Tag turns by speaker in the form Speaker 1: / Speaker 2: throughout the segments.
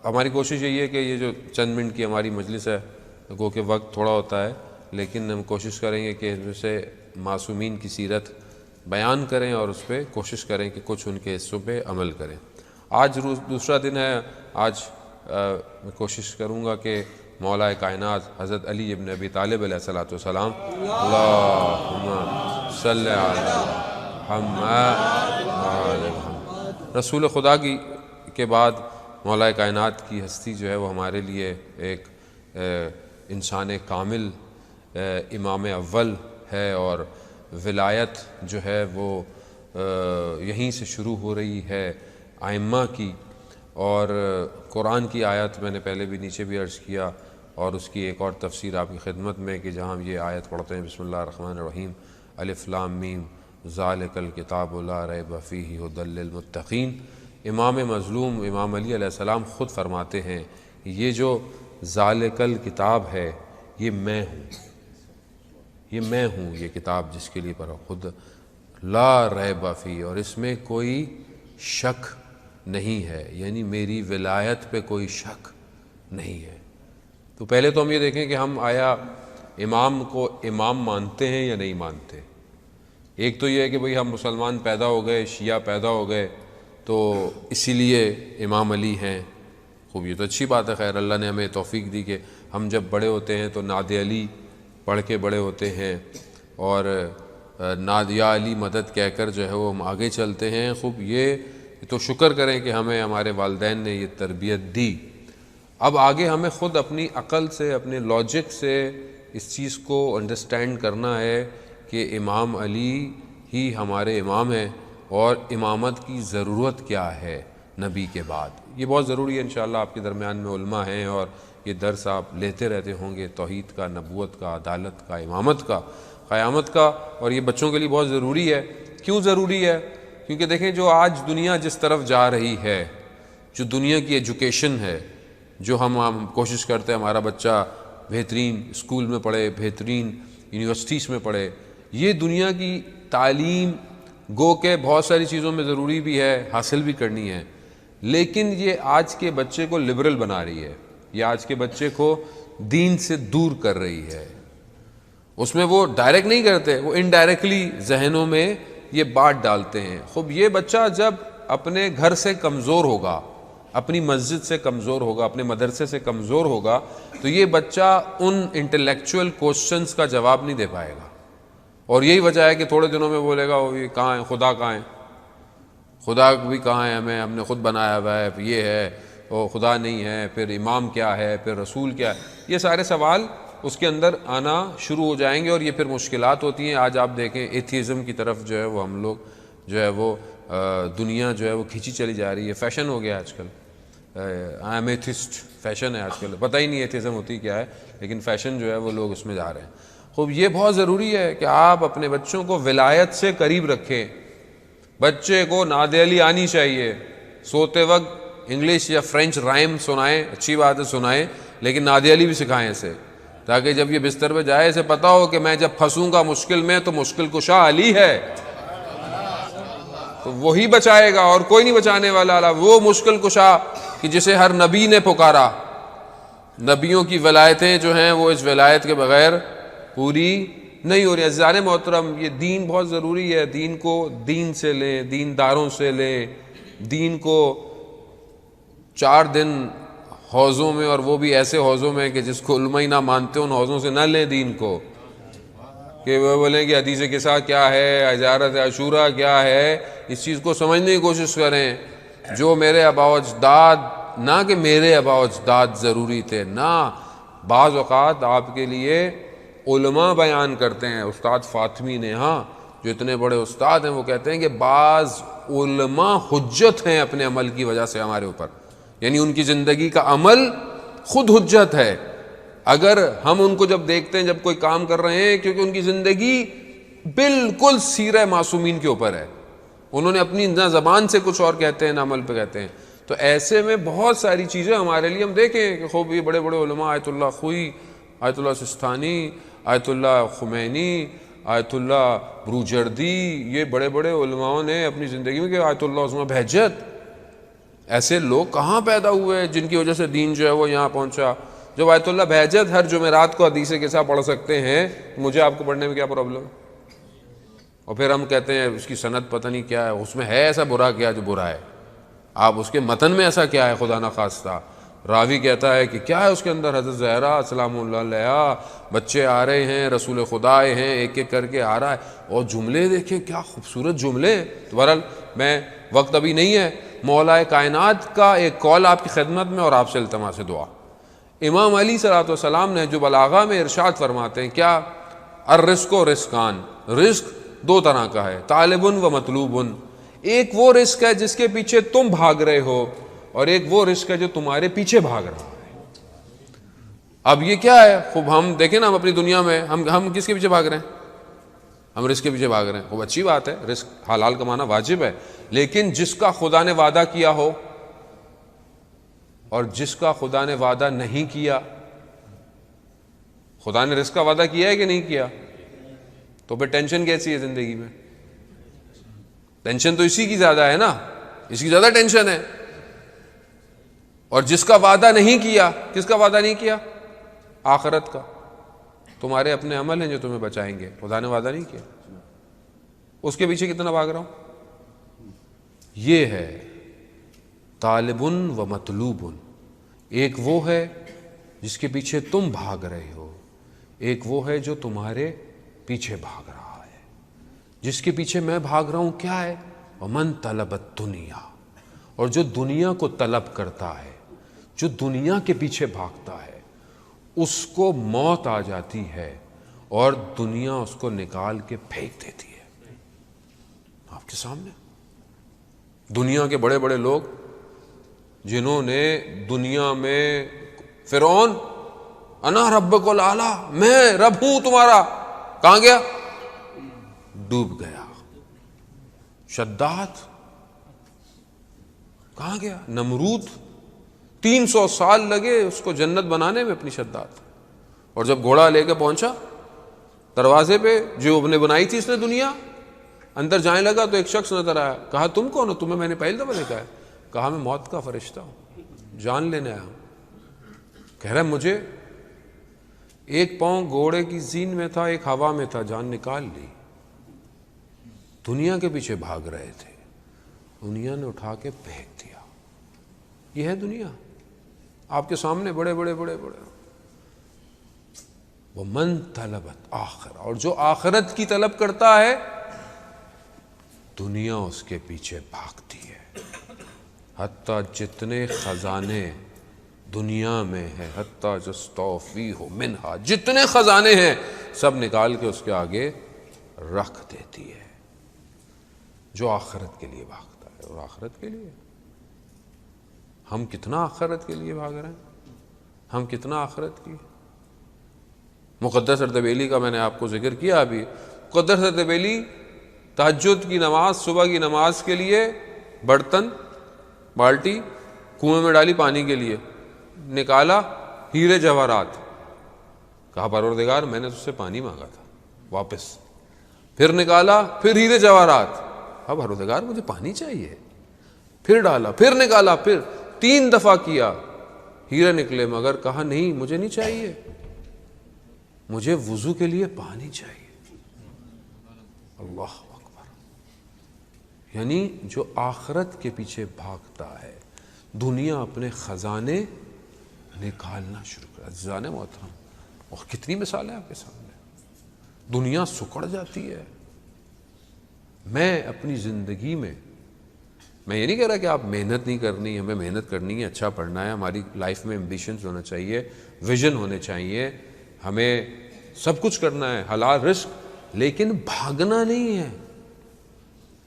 Speaker 1: ہماری کوشش یہی ہے کہ یہ جو چند منٹ کی ہماری مجلس ہے، گو کہ وقت تھوڑا ہوتا ہے، لیکن ہم کوشش کریں گے کہ اس سے معصومین کی سیرت بیان کریں اور اس پہ کوشش کریں کہ کچھ ان کے حصوں پہ عمل کریں۔ آج دوسرا دن ہے۔ آج میں کوشش کروں گا کہ مولا کائنات حضرت علی ابن ابی طالب علیہ الصلوۃ والسلام، اللہم صلی علی محمد وعلی محمد، رسول خدا کے بعد مولا کائنات کی ہستی جو ہے وہ ہمارے لیے ایک انسان کامل، امام اول ہے، اور ولایت جو ہے وہ یہیں سے شروع ہو رہی ہے ائمہ کی۔ اور قرآن کی آیت میں نے پہلے بھی نیچے بھی عرض کیا، اور اس کی ایک اور تفسیر آپ کی خدمت میں کہ جہاں یہ آیت پڑھتے ہیں بسم اللہ الرحمن الرحیم، الف لام میم ذالک الکتاب لا ریب فیہ ھدی للمتقین، امام مظلوم امام علی علیہ السلام خود فرماتے ہیں یہ جو ذالک الکتاب ہے یہ میں ہوں، یہ کتاب جس کے لیے پڑھا، خود لا ریب فیہ، اور اس میں کوئی شک نہیں ہے، یعنی میری ولایت پہ کوئی شک نہیں ہے۔ تو پہلے تو ہم یہ دیکھیں کہ ہم آیا امام کو امام مانتے ہیں یا نہیں مانتے۔ ایک تو یہ ہے کہ بھئی ہم مسلمان پیدا ہو گئے، شیعہ پیدا ہو گئے، تو اسی لیے امام علی ہیں۔ خوب، یہ تو اچھی بات ہے، خیر اللہ نے ہمیں توفیق دی کہ ہم جب بڑے ہوتے ہیں تو ناد علی پڑھ کے بڑے ہوتے ہیں، اور ناد یا علی مدد کہہ کر جو ہے وہ ہم آگے چلتے ہیں۔ خوب، یہ تو شکر کریں کہ ہمیں ہمارے والدین نے یہ تربیت دی۔ اب آگے ہمیں خود اپنی عقل سے، اپنے لاجک سے اس چیز کو انڈرسٹینڈ کرنا ہے کہ امام علی ہی ہمارے امام ہیں، اور امامت کی ضرورت کیا ہے نبی کے بعد۔ یہ بہت ضروری ہے۔ انشاءاللہ آپ کے درمیان میں علماء ہیں، اور یہ درس آپ لیتے رہتے ہوں گے، توحید کا، نبوت کا، عدالت کا، امامت کا، قیامت کا، اور یہ بچوں کے لیے بہت ضروری ہے۔ کیوں ضروری ہے؟ کیونکہ دیکھیں جو آج دنیا جس طرف جا رہی ہے، جو دنیا کی ایجوکیشن ہے، جو ہم کوشش کرتے ہیں ہمارا بچہ بہترین اسکول میں پڑھے، بہترین یونیورسٹیز میں پڑھے، یہ دنیا کی تعلیم گو کہ بہت ساری چیزوں میں ضروری بھی ہے، حاصل بھی کرنی ہے، لیکن یہ آج کے بچے کو لبرل بنا رہی ہے، یہ آج کے بچے کو دین سے دور کر رہی ہے۔ اس میں وہ ڈائریکٹ نہیں کرتے، وہ انڈائریکٹلی ذہنوں میں یہ بات ڈالتے ہیں۔ خوب، یہ بچہ جب اپنے گھر سے کمزور ہوگا، اپنی مسجد سے کمزور ہوگا، اپنے مدرسے سے کمزور ہوگا، تو یہ بچہ ان انٹلیکچوئل کوسچنز کا جواب نہیں دے پائے گا۔ اور یہی وجہ ہے کہ تھوڑے دنوں میں بولے گا وہ یہ کہاں ہے، خدا کہاں ہے، خدا بھی کہاں ہے، ہم نے خود بنایا ہوا ہے، یہ ہے، وہ خدا نہیں ہے، پھر امام کیا ہے، پھر رسول کیا ہے، یہ سارے سوال اس کے اندر آنا شروع ہو جائیں گے، اور یہ پھر مشکلات ہوتی ہیں۔ آج آپ دیکھیں ایتھیزم کی طرف جو ہے وہ ہم لوگ جو ہے وہ دنیا جو ہے وہ کھینچی چلی جا رہی ہے، فیشن ہو گیا آج کل، آئی ایم ایتھسٹ فیشن ہے آج کل، پتہ ہی نہیں ایتھیزم ہوتی کیا ہے، لیکن فیشن جو ہے وہ لوگ اس میں جا رہے ہیں۔ خوب، یہ بہت ضروری ہے کہ آپ اپنے بچوں کو ولایت سے قریب رکھیں۔ بچے کو نعت علی آنی چاہیے، سوتے وقت انگلش یا فرینچ رائم سنائیں، اچھی بات ہے سنائیں، لیکن نعت علی بھی سکھائیں اسے، تاکہ جب یہ بستر پہ جائے اسے پتہ ہو کہ میں جب پھنسوں گا مشکل میں تو مشکل کشا علی ہے، تو وہی بچائے گا اور کوئی نہیں بچانے والا۔ وہ مشکل کشا کہ جسے ہر نبی نے پکارا۔ نبیوں کی ولایتیں جو ہیں وہ اس ولایت کے بغیر پوری نہیں ہو رہی۔ عزیزان محترم، یہ دین بہت ضروری ہے، دین کو دین سے لیں، دینداروں سے لیں، دین کو 4 دن حوضوں میں، اور وہ بھی ایسے حوضوں میں کہ جس کو علماء ہی نہ مانتے ان حوضوں سے نہ لیں دین کو، کہ وہ بولیں کہ حدیث قصہ کیا ہے، زیارت عاشورہ کیا ہے، اس چیز کو سمجھنے کی کوشش کریں۔ جو میرے آباء و اجداد، نہ کہ میرے آباء و اجداد ضروری تھے، نہ، بعض اوقات آپ کے لیے علماء بیان کرتے ہیں، استاد فاطمی نے، ہاں جو اتنے بڑے استاد ہیں، وہ کہتے ہیں کہ بعض علماء حجت ہیں اپنے عمل کی وجہ سے ہمارے اوپر، یعنی ان کی زندگی کا عمل خود حجت ہے۔ اگر ہم ان کو جب دیکھتے ہیں جب کوئی کام کر رہے ہیں، کیونکہ ان کی زندگی بالکل سیرہ معصومین کے اوپر ہے، انہوں نے اپنی نہ زبان سے کچھ اور کہتے ہیں نہ عمل پہ کہتے ہیں، تو ایسے میں بہت ساری چیزیں ہمارے لیے ہم دیکھیں کہ خوب یہ بڑے بڑے علماء، آیت اللہ خوئی، آیت اللہ سستانی، آیت اللہ خمینی، آیت اللہ بروجردی، یہ بڑے بڑے علماءوں نے اپنی زندگی میں کہ آیت اللہ عظمہ بہجت، ایسے لوگ کہاں پیدا ہوئے جن کی وجہ سے دین جو ہے وہ یہاں پہنچا. جو آیت اللہ بہجت ہر جمعرات کو حدیث کے ساتھ پڑھ سکتے ہیں, مجھے آپ کو پڑھنے میں کیا پرابلم ہے؟ اور پھر ہم کہتے ہیں اس کی سند پتہ نہیں کیا ہے, اس میں ہے ایسا برا کیا جو برا ہے, آپ اس کے متن میں ایسا کیا ہے خدا نخواستہ. راوی کہتا ہے کہ کیا ہے اس کے اندر, حضرت زہرا سلام اللہ علیہا, بچے آ رہے ہیں, رسول خدا آئے ہیں, ایک ایک کر کے آ رہا ہے, اور جملے دیکھیں کیا خوبصورت جملے. تو بہرحال میں وقت ابھی نہیں ہے, مولا کائنات کا ایک قول آپ کی خدمت میں اور آپ سے التماس دعا. امام علی صلی اللہ علیہ وسلم نے جو بلاغہ میں ارشاد فرماتے ہیں کیا, الرزق و رزقان, رزق دو طرح کا ہے, طالب و مطلوب. ایک وہ رزق ہے جس کے پیچھے تم بھاگ رہے ہو, اور ایک وہ رزق ہے جو تمہارے پیچھے بھاگ رہا ہے. اب یہ کیا ہے, خوب ہم دیکھیں نا, ہم اپنی دنیا میں ہم کس کے پیچھے بھاگ رہے ہیں؟ ہم رزق کے پیچھے بھاگ رہے ہیں. خوب اچھی بات ہے, رزق حلال کمانا واجب ہے, لیکن جس کا خدا نے وعدہ کیا ہو اور جس کا خدا نے وعدہ نہیں کیا. خدا نے رزق کا وعدہ کیا ہے کہ نہیں کیا؟ تو پھر ٹینشن کیسی ہے زندگی میں؟ ٹینشن تو اسی کی زیادہ ہے نا, اس کی زیادہ ٹینشن ہے. اور جس کا وعدہ نہیں کیا, کس کا وعدہ نہیں کیا؟ آخرت کا. تمہارے اپنے عمل ہیں جو تمہیں بچائیں گے, خدا نے وعدہ نہیں کیا. اس کے پیچھے کتنا بھاگ رہا ہوں. یہ ہے طالب و مطلوب. ایک وہ ہے جس کے پیچھے تم بھاگ رہے ہو, ایک وہ ہے جو تمہارے پیچھے بھاگ رہا ہے. جس کے پیچھے میں بھاگ رہا ہوں کیا ہے؟ ومن طلب الدنیا, اور جو دنیا کو طلب کرتا ہے, جو دنیا کے پیچھے بھاگتا ہے, اس کو موت آ جاتی ہے اور دنیا اس کو نکال کے پھینک دیتی ہے. آپ کے سامنے دنیا کے بڑے بڑے لوگ جنہوں نے دنیا میں, فرعون انا ربک الاعلی, میں رب ہوں تمہارا, کہاں گیا؟ ڈوب گیا. شداد کہاں گیا؟ نمرود 300 سال لگے اس کو جنت بنانے میں اپنی شداد. اور جب گھوڑا لے کے پہنچا دروازے پہ جو نے بنائی تھی اس نے دنیا, اندر جانے لگا تو ایک شخص نظر آیا. کہا تم کون ہو؟ تمہیں میں نے پہلی دفعہ دیکھا ہے. کہا میں موت کا فرشتہ ہوں, جان لینے آیا ہوں. کہہ رہا ہے مجھے ایک پاؤں گھوڑے کی زین میں تھا, ایک ہوا میں تھا, جان نکال لی. دنیا کے پیچھے بھاگ رہے تھے, دنیا نے اٹھا کے پھینک دیا. یہ ہے دنیا آپ کے سامنے, بڑے بڑے بڑے بڑے. ومن طلبت آخر, اور جو آخرت کی طلب کرتا ہے دنیا اس کے پیچھے بھاگتی ہے. حتیٰ جتنے خزانے دنیا میں ہیں, حتیٰ جستوفیہ منہا, جتنے خزانے ہیں سب نکال کے اس کے آگے رکھ دیتی ہے. جو آخرت کے لیے بھاگتا ہے, اور آخرت کے لیے ہم کتنا آخرت کے لیے بھاگ رہے ہیں, ہم کتنا آخرت کی. مقدس اردبیلی کا میں نے آپ کو ذکر کیا ابھی. مقدس اردبیلی تہجد کی نماز, صبح کی نماز کے لیے برتن بالٹی کنویں میں ڈالی پانی کے لیے, نکالا ہیرے جواہرات. کہا پروردگار میں نے تجھ سے پانی مانگا تھا واپس. پھر نکالا, پھر ہیرے جواہرات. اب پروردگار مجھے پانی چاہیے. پھر ڈالا, پھر نکالا, پھر 3 دفعہ کیا, ہیرے نکلے, مگر کہا نہیں مجھے نہیں چاہیے, مجھے وضو کے لیے پانی چاہیے. اللہ اکبر. یعنی جو آخرت کے پیچھے بھاگتا ہے دنیا اپنے خزانے نکالنا شروع کر. عزیزان محترم, اور کتنی مثالیں آپ کے سامنے. دنیا سکڑ جاتی ہے. میں اپنی زندگی میں یہ نہیں کہہ رہا کہ آپ محنت نہیں کرنی, ہمیں محنت کرنی ہے, اچھا پڑھنا ہے, ہماری لائف میں ایمبیشنز ہونا چاہیے, ویژن ہونے چاہیے, ہمیں سب کچھ کرنا ہے, حلال رزق, لیکن بھاگنا نہیں ہے.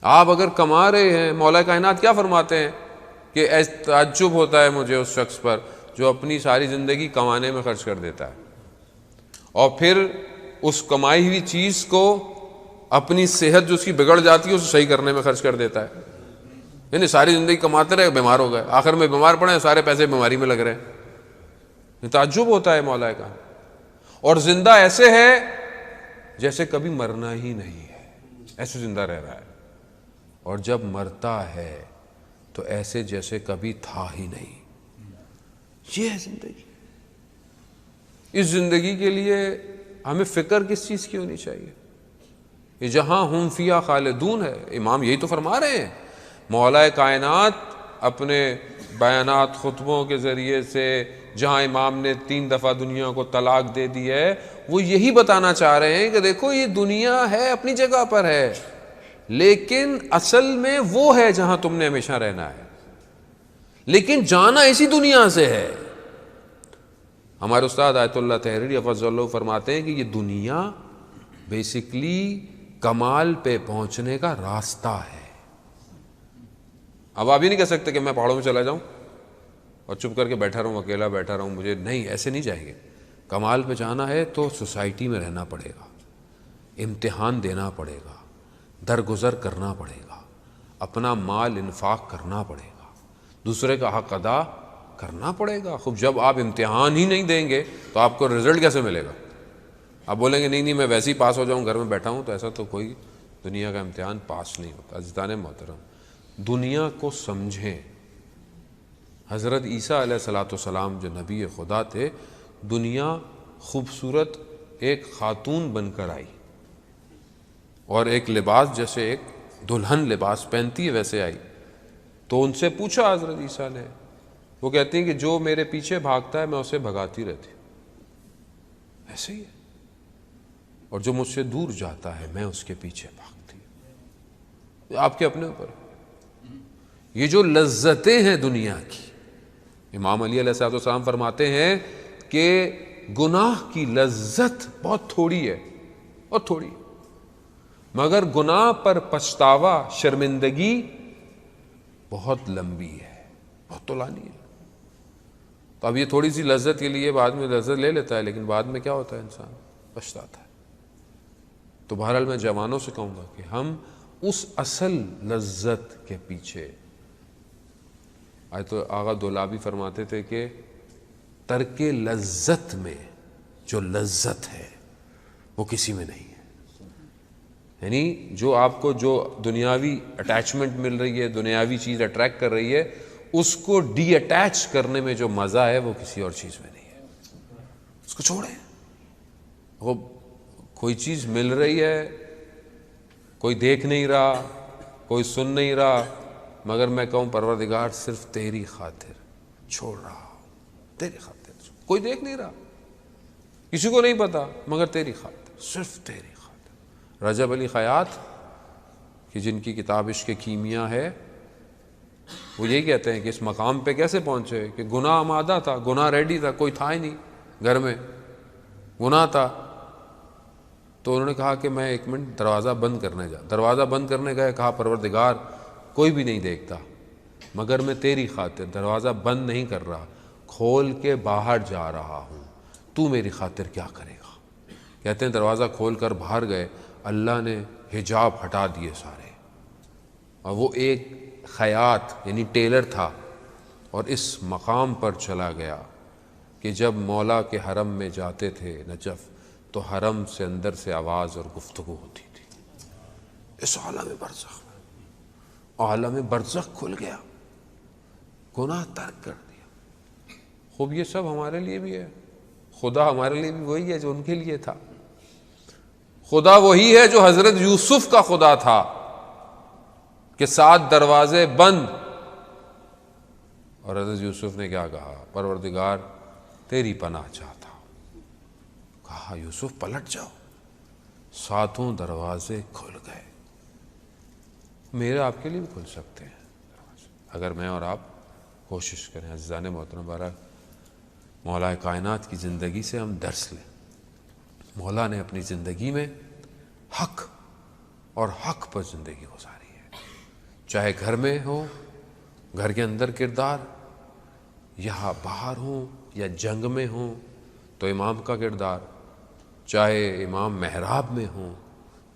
Speaker 1: آپ اگر کما رہے ہیں, مولا کائنات کیا فرماتے ہیں کہ تعجب ہوتا ہے مجھے اس شخص پر جو اپنی ساری زندگی کمانے میں خرچ کر دیتا ہے اور پھر اس کمائی ہوئی چیز کو اپنی صحت جو اس کی بگڑ جاتی ہے اسے صحیح کرنے میں خرچ کر دیتا ہے. یعنی ساری زندگی کماتے رہے, بیمار ہو گئے, آخر میں بیمار پڑے, سارے پیسے بیماری میں لگ رہے ہیں. تعجب ہوتا ہے مولا کا. اور زندہ ایسے ہے جیسے کبھی مرنا ہی نہیں ہے, ایسے زندہ رہ رہا ہے. اور جب مرتا ہے تو ایسے جیسے کبھی تھا ہی نہیں. یہ ہے زندگی. اس زندگی کے لیے ہمیں فکر کس چیز کی ہونی چاہیے؟ یہ جہاں ہم فیہا خالدون ہے. امام یہی تو فرما رہے ہیں. مولا کائنات اپنے بیانات خطبوں کے ذریعے سے جہاں امام نے 3 دفعہ دنیا کو طلاق دے دی ہے، وہ یہی بتانا چاہ رہے ہیں کہ دیکھو یہ دنیا ہے، اپنی جگہ پر ہے، لیکن اصل میں وہ ہے جہاں تم نے ہمیشہ رہنا ہے، لیکن جانا اسی دنیا سے ہے. ہمارے استاد آیت اللہ تحریری حفظ اللہ فرماتے ہیں کہ یہ دنیا بیسیکلی کمال پہ پہنچنے کا راستہ ہے. اب آپ ہی نہیں کہہ سکتے کہ میں پہاڑوں میں چلا جاؤں اور چپ کر کے بیٹھا رہوں، اکیلا بیٹھا رہوں، مجھے نہیں، ایسے نہیں جائیں گے. کمال پہ جانا ہے تو سوسائٹی میں رہنا پڑے گا، امتحان دینا پڑے گا، درگزر کرنا پڑے گا، اپنا مال انفاق کرنا پڑے گا، دوسرے کا حق ادا کرنا پڑے گا. خوب جب آپ امتحان ہی نہیں دیں گے تو آپ کو رزلٹ کیسے ملے گا؟ آپ بولیں گے نہیں میں ویسے ہی پاس ہو جاؤں، گھر میں بیٹھا ہوں، تو ایسا تو کوئی دنیا کا امتحان پاس نہیں ہوتا. عزیزان محترم، دنیا کو سمجھیں. حضرت عیسیٰ علیہ السلام جو نبی خدا تھے، دنیا خوبصورت ایک خاتون بن کر آئی اور ایک لباس جیسے ایک دلہن لباس پہنتی ہے ویسے آئی. تو ان سے پوچھا حضرت عیسیٰ نے، وہ کہتی ہیں کہ جو میرے پیچھے بھاگتا ہے میں اسے بھگاتی رہتی ہوں، ایسے ہی ہے، اور جو مجھ سے دور جاتا ہے میں اس کے پیچھے بھاگتی ہوں. آپ کے اپنے اوپر یہ جو لذتیں ہیں دنیا کی، امام علی علیہ السلام فرماتے ہیں کہ گناہ کی لذت بہت تھوڑی ہے، بہت تھوڑی، مگر گناہ پر پچھتاوا، شرمندگی بہت لمبی ہے، بہت طولانی ہے. تو اب یہ تھوڑی سی لذت کے لیے بعد میں لذت لے لیتا ہے، لیکن بعد میں کیا ہوتا ہے؟ انسان پچھتاتا ہے. تو بہرحال میں جوانوں سے کہوں گا کہ ہم اس اصل لذت کے پیچھے، تو آغا دولابی فرماتے تھے کہ ترک لذت میں جو لذت ہے وہ کسی میں نہیں ہے. یعنی جو آپ کو جو دنیاوی اٹیچمنٹ مل رہی ہے، دنیاوی چیز اٹریکٹ کر رہی ہے، اس کو ڈی اٹیچ کرنے میں جو مزہ ہے وہ کسی اور چیز میں نہیں ہے. اس کو چھوڑیں. وہ کوئی چیز مل رہی ہے، کوئی دیکھ نہیں رہا، کوئی سن نہیں رہا، مگر میں کہوں پروردگار صرف تیری خاطر چھوڑ رہا ہوں، تیری خاطر. کوئی دیکھ نہیں رہا، کسی کو نہیں پتا، مگر تیری خاطر، صرف تیری خاطر. رجب علی خیاط کہ جن کی کتاب عشق کیمیا ہے، وہ یہی کہتے ہیں کہ اس مقام پہ کیسے پہنچے کہ گناہ آمادہ تھا، گناہ ریڈی تھا، کوئی تھا ہی نہیں گھر میں، گناہ تھا. تو انہوں نے کہا کہ میں 1 منٹ دروازہ بند کرنے دروازہ بند کرنے گئے، کہا پروردگار کوئی بھی نہیں دیکھتا، مگر میں تیری خاطر دروازہ بند نہیں کر رہا، کھول کے باہر جا رہا ہوں، تو میری خاطر کیا کرے گا؟ کہتے ہیں دروازہ کھول کر باہر گئے، اللہ نے حجاب ہٹا دیے سارے، اور وہ ایک خیاط یعنی ٹیلر تھا، اور اس مقام پر چلا گیا کہ جب مولا کے حرم میں جاتے تھے نجف، تو حرم سے اندر سے آواز اور گفتگو ہوتی تھی. اس عالم برزخ میں، عالم برزخ کھل گیا، گناہ ترک کر دیا. خوب یہ سب ہمارے لیے بھی ہے. خدا ہمارے لیے بھی وہی ہے جو ان کے لیے تھا. خدا وہی ہے جو حضرت یوسف کا خدا تھا کہ 7 دروازے بند، اور حضرت یوسف نے کیا کہا؟ پروردگار تیری پناہ چاہتا ہوں. کہا یوسف پلٹ جاؤ، 7 دروازے کھل گئے. میرے آپ کے لیے بھی کھل سکتے ہیں اگر میں اور آپ کوشش کریں. عزیزان محترم، بارہ مولا کائنات کی زندگی سے ہم درس لیں. مولا نے اپنی زندگی میں حق اور حق پر زندگی گزاری ہے، چاہے گھر میں ہو، گھر کے اندر کردار، یا باہر ہوں یا جنگ میں ہوں تو امام کا کردار، چاہے امام محراب میں ہوں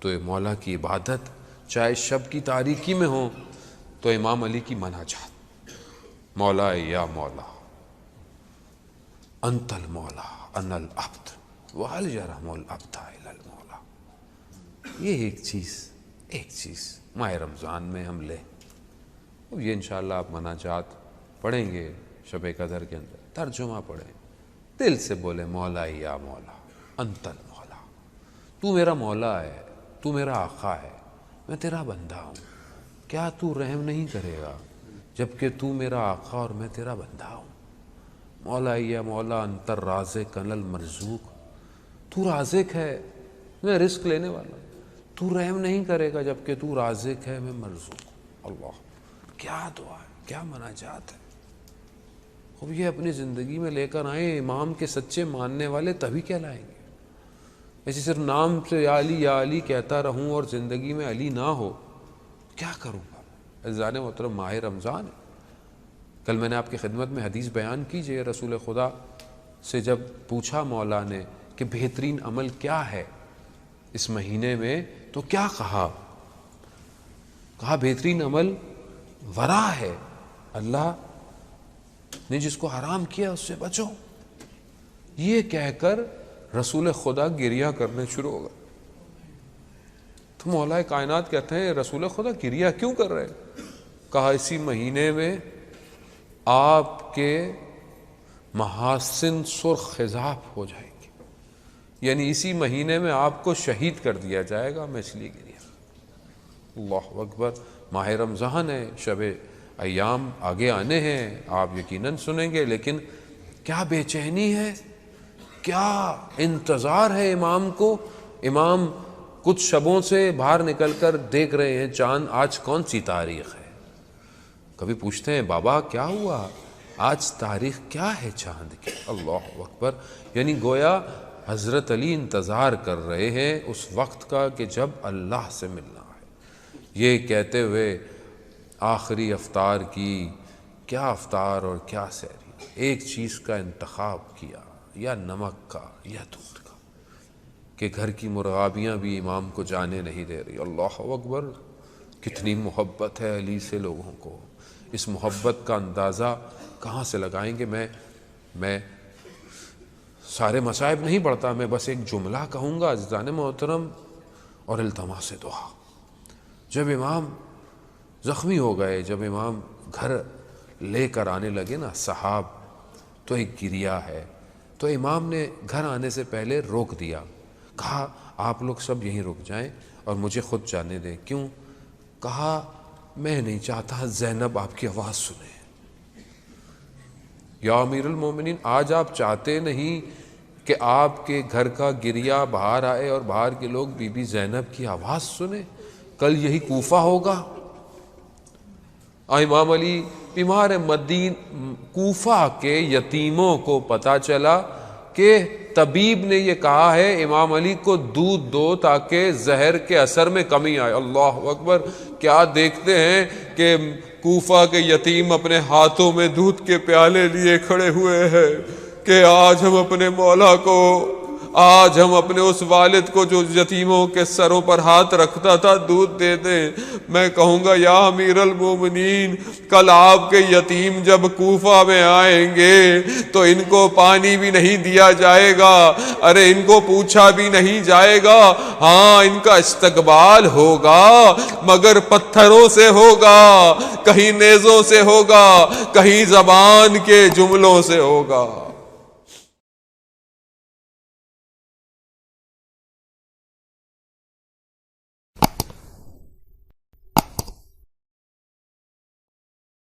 Speaker 1: تو مولا کی عبادت، چاہے شب کی تاریکی میں ہوں تو امام علی کی مناجات. مولا یا مولا انت المولا انا العبد وهل يرحم العبد الا المولا. یہ ایک چیز ماہ رمضان میں ہم لیں، اب یہ انشاءاللہ آپ مناجات پڑھیں گے شب قدر کے اندر، ترجمہ پڑھیں، دل سے بولے مولا یا مولا انت المولا، تو میرا مولا ہے، تو میرا آقا ہے، میں تیرا بندہ ہوں، کیا تو رحم نہیں کرے گا جبکہ تو میرا آقا اور میں تیرا بندہ ہوں؟ مولا یا مولا انت الرازق انا المرزوق، تو رازق ہے، میں رزق لینے والا ہوں، تو رحم نہیں کرے گا جبکہ تو رازق ہے، میں مرزوق ہوں۔ اللہ، کیا دعا ہے، کیا مناجات ہے! اب یہ اپنی زندگی میں لے کر آئیں، امام کے سچے ماننے والے تبھی کہلائیں گے۔ ایسے صرف نام سے یا علی کہتا رہوں اور زندگی میں علی نہ ہو، کیا کروں گا؟ عزیزان محترم، ماہ رمضان ہے، کل میں نے آپ کی خدمت میں حدیث بیان کیجئے، رسول خدا سے جب پوچھا مولا نے کہ بہترین عمل کیا ہے اس مہینے میں، تو کیا کہا بہترین عمل ورا ہے، اللہ نے جس کو حرام کیا اس سے بچو۔ یہ کہہ کر رسول خدا گریہ کرنے شروع ہو گئے۔ تو مولا کائنات کہتے ہیں رسول خدا گریہ کیوں کر رہے ہیں؟ کہا اسی مہینے میں آپ کے محاسن سرخ خضاب ہو جائیں گے، یعنی اسی مہینے میں آپ کو شہید کر دیا جائے گا، میں اس لیے گریہ۔ اللہ اکبر، ماہ رمضان ہے، شب ایام آگے آنے ہیں، آپ یقیناً سنیں گے، لیکن کیا بے چینی ہے، کیا انتظار ہے امام کو۔ امام کچھ شبوں سے باہر نکل کر دیکھ رہے ہیں چاند، آج کون سی تاریخ ہے؟ کبھی پوچھتے ہیں بابا کیا ہوا، آج تاریخ کیا ہے چاند کی؟ اللہ اکبر، یعنی گویا حضرت علی انتظار کر رہے ہیں اس وقت کا کہ جب اللہ سے ملنا ہے۔ یہ کہتے ہوئے آخری افطار کی، کیا افطار اور کیا سحری، ایک چیز کا انتخاب کیا، یا نمک کا یا دودھ کا، کہ گھر کی مرغابیاں بھی امام کو جانے نہیں دے رہی۔ اللہ اکبر، کتنی محبت ہے علی سے لوگوں کو، اس محبت کا اندازہ کہاں سے لگائیں گے؟ میں سارے مصائب نہیں پڑھتا، میں بس ایک جملہ کہوں گا عزیزان محترم اور التماس دعا۔ جب امام زخمی ہو گئے، جب امام گھر لے کر آنے لگے نا صحاب، تو ایک گریہ ہے، تو امام نے گھر آنے سے پہلے روک دیا، کہا آپ لوگ سب یہیں رک جائیں اور مجھے خود جانے دیں۔ کیوں؟ کہا میں نہیں چاہتا زینب آپ کی آواز سنے۔ یا امیر المومنین، آج آپ چاہتے نہیں کہ آپ کے گھر کا گریہ باہر آئے اور باہر کے لوگ بی بی زینب کی آواز سنیں؟ کل یہی کوفہ ہوگا، امام علی بیمار کوفہ کے یتیموں کو پتا چلا کہ طبیب نے یہ کہا ہے امام علی کو دودھ دو تاکہ زہر کے اثر میں کمی آئے۔ اللہ اکبر، کیا دیکھتے ہیں کہ کوفہ کے یتیم اپنے ہاتھوں میں دودھ کے پیالے لیے کھڑے ہوئے ہیں کہ آج ہم اپنے مولا کو، آج ہم اپنے اس والد کو جو یتیموں کے سروں پر ہاتھ رکھتا تھا دودھ دے دیں۔ میں کہوں گا یا امیر المومنین، کل آپ کے یتیم جب کوفہ میں آئیں گے تو ان کو پانی بھی نہیں دیا جائے گا، ارے ان کو پوچھا بھی نہیں جائے گا، ہاں ان کا استقبال ہوگا مگر پتھروں سے ہوگا، کہیں نیزوں سے ہوگا، کہیں زبان کے جملوں سے ہوگا۔